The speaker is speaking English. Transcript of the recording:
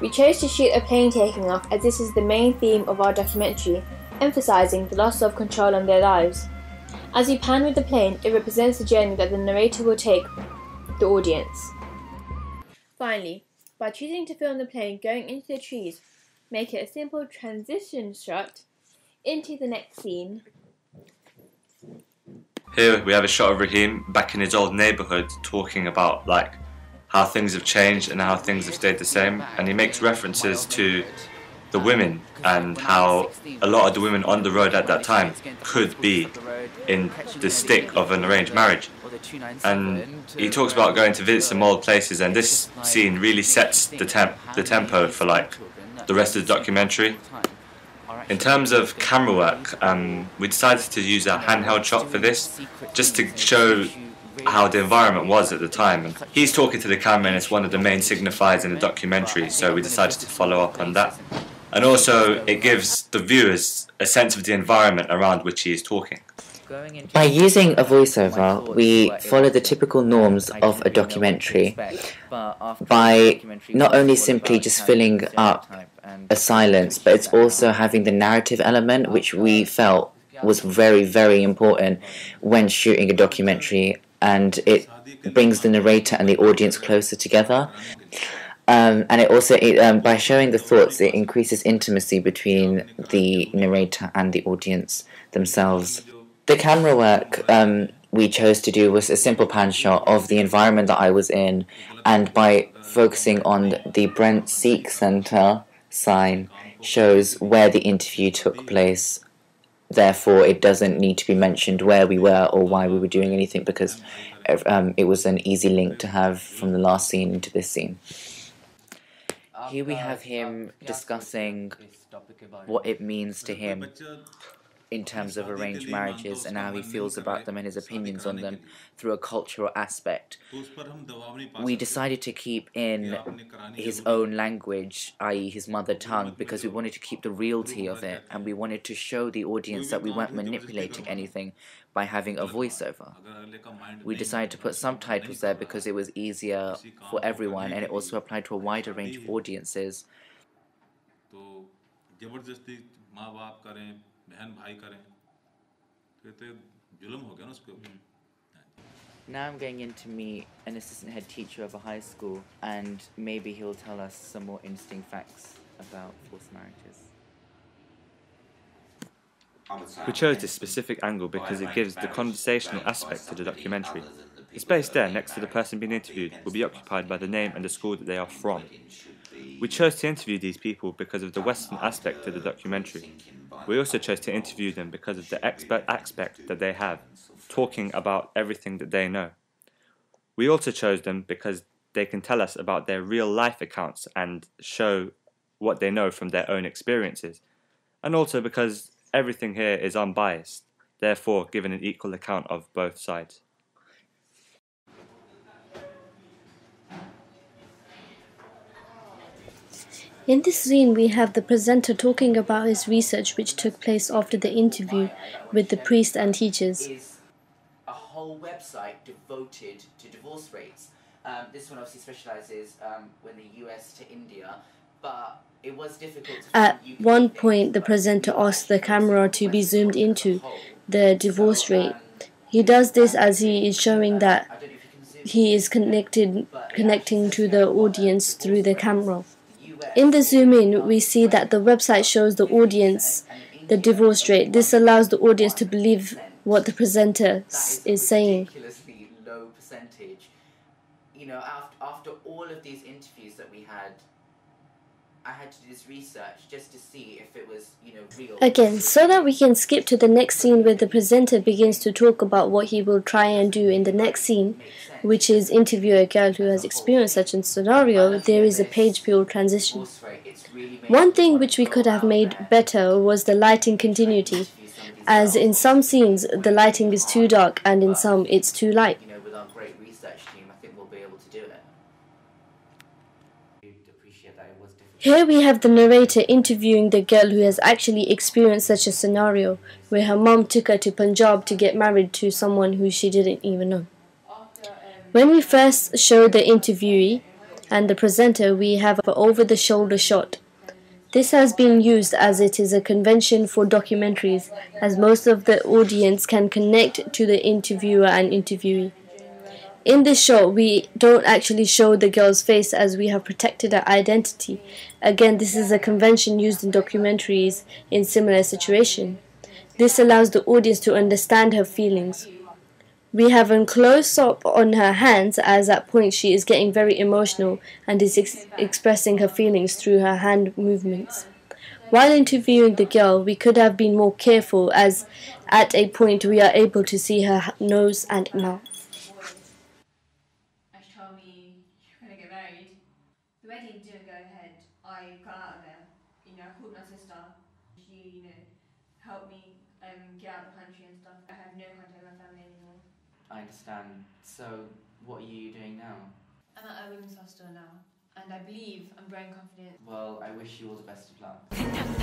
We chose to shoot a plane taking off as this is the main theme of our documentary, emphasising the loss of control on their lives. As we pan with the plane, it represents the journey that the narrator will take the audience. Finally, by choosing to film the plane going into the trees, make it a simple transition shot into the next scene. Here we have a shot of Raheem back in his old neighbourhood talking about how things have changed and how things have stayed the same, and he makes references to the women and how a lot of the women on the road at that time could be in the stick of an arranged marriage. And he talks about going to visit some old places, and this scene really sets the tempo for the rest of the documentary. In terms of camera work, we decided to use a handheld shot for this, just to show how the environment was at the time. And he's talking to the camera, and it's one of the main signifiers in the documentary, so we decided to follow up on that. And also it gives the viewers a sense of the environment around which he is talking. By using a voiceover, we follow the typical norms of a documentary by not only simply just filling up a silence, but it's also having the narrative element, which we felt was very, very important when shooting a documentary, and it brings the narrator and the audience closer together. And it also, by showing the thoughts, it increases intimacy between the narrator and the audience themselves. The camera work we chose to do was a simple pan shot of the environment that I was in, and by focusing on the Brent Sikh Centre sign shows where the interview took place. Therefore, it doesn't need to be mentioned where we were or why we were doing anything, because it was an easy link to have from the last scene into this scene. Here we have him discussing what it means to him in terms of arranged marriages and how he feels about them and his opinions on them through a cultural aspect. We decided to keep in his own language, i.e. his mother tongue, because we wanted to keep the reality of it, and we wanted to show the audience that we weren't manipulating anything by having a voiceover. We decided to put subtitles there because it was easier for everyone, and it also applied to a wider range of audiences. Now I'm going in to meet an assistant head teacher of a high school, and maybe he'll tell us some more interesting facts about forced marriages. We chose this specific angle because it gives the conversational aspect to the documentary. The space there next to the person being interviewed will be occupied by the name and the school that they are from. We chose to interview these people because of the Western aspect to the documentary. We also chose to interview them because of the expert aspect that they have, talking about everything that they know. We also chose them because they can tell us about their real life accounts and show what they know from their own experiences. And also because everything here is unbiased, therefore giving an equal account of both sides. In this scene, we have the presenter talking about his research which took place after the interview with the priest and teachers. Is a whole website devoted to divorce rates. This one obviously specializes when the US to India, but it was difficult to At one point, the presenter asked the camera to be zoomed into the divorce rate. He does this as he is showing that he is connecting to the audience through the camera. In the zoom in, we see that the website shows the audience the divorce rate. This allows the audience to believe what the presenter is saying. Ridiculously low percentage. You know, after all of these interviews that we had, I had to do this research just to see if it was, real. Again, so that we can skip to the next scene where the presenter begins to talk about what he will try and do in the next scene, which is interview a girl who has experienced such a scenario, there is a page view transition. One thing which we could have made better was the lighting continuity, as in some scenes the lighting is too dark and in some it's too light. With our great research team, I think we'll be able to do it. Here we have the narrator interviewing the girl who has actually experienced such a scenario, where her mom took her to Punjab to get married to someone who she didn't even know. When we first show the interviewee and the presenter, we have an over-the-shoulder shot. This has been used as it is a convention for documentaries, as most of the audience can connect to the interviewer and interviewee. In this shot, we don't actually show the girl's face as we have protected her identity. Again, this is a convention used in documentaries in similar situations. This allows the audience to understand her feelings. We have a close-up on her hands as at point she is getting very emotional and is expressing her feelings through her hand movements. While interviewing the girl, we could have been more careful as at a point we are able to see her nose and mouth. Ash told me you're going to get married. The wedding didn't go ahead. I got out of there. I called my sister. She, helped me get out of the country and stuff. I have no contact with my family anymore. I understand. So, what are you doing now? I'm at a women's hostel now, and I believe I'm growing confident. Well, I wish you all the best of luck.